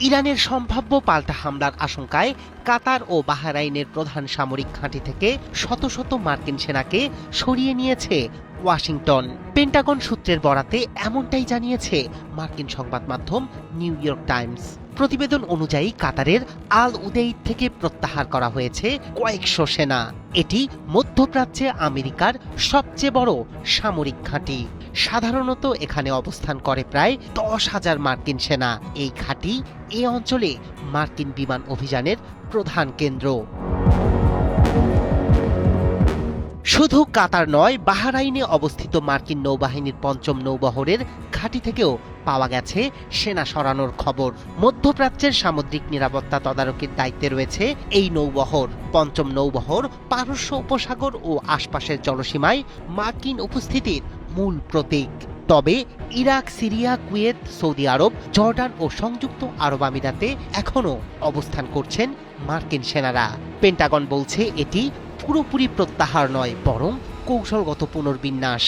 ইরানের সম্ভাব্য পাল্টা হামলার আশঙ্কায় কাতার ও বাহরাইনের প্রধান সামরিক ঘাঁটি থেকে শত শত মার্কিন সেনাকে সরিয়ে নিয়েছে ওয়াশিংটন। পেন্টাগন সূত্রের বরাতে এমনটাই জানিয়েছে মার্কিন সংবাদ মাধ্যম নিউ ইয়র্ক টাইমস। প্রতিবেদন অনুযায়ী কাতারের আল উদেইদ থেকে প্রত্যাহার করা হয়েছে কয়েকশো সেনা। এটি মধ্যপ্রাচ্যে আমেরিকার সবচেয়ে বড় সামরিক ঘাঁটি। সাধারণত এখানে অবস্থান করে প্রায় 10,000 মার্কিন সেনা। এই ঘাঁটি এ অঞ্চলে মার্কিন বিমান অভিযানের প্রধান কেন্দ্র। শুধু কাতার নয়, বাহরাইনে অবস্থিত মার্কিন নৌবাহিনীর ৫ম নৌবহরের ঘাঁটি থেকেও পাওয়া গেছে সেনা সরানোর খবর। মধ্যপ্রাচ্যের সামুদ্রিক নিরাপত্তা তদারকির দায়িত্বে রয়েছে এই নৌবহর। ৫ম নৌবহর পারস্য উপসাগর ও আশপাশের জলসীমায় মার্কিন উপস্থিতির মূল প্রতীক। তবে ইরাক, সিরিয়া, কুয়েত, সৌদি আরব, জর্ডান ও সংযুক্ত আরব আমিরাতে এখনও অবস্থান করছেন মার্কিন সেনারা। পেন্টাগন বলছে এটি পুরোপুরি প্রত্যাহার নয়, বরং কৌশলগত পুনর্বিন্যাস।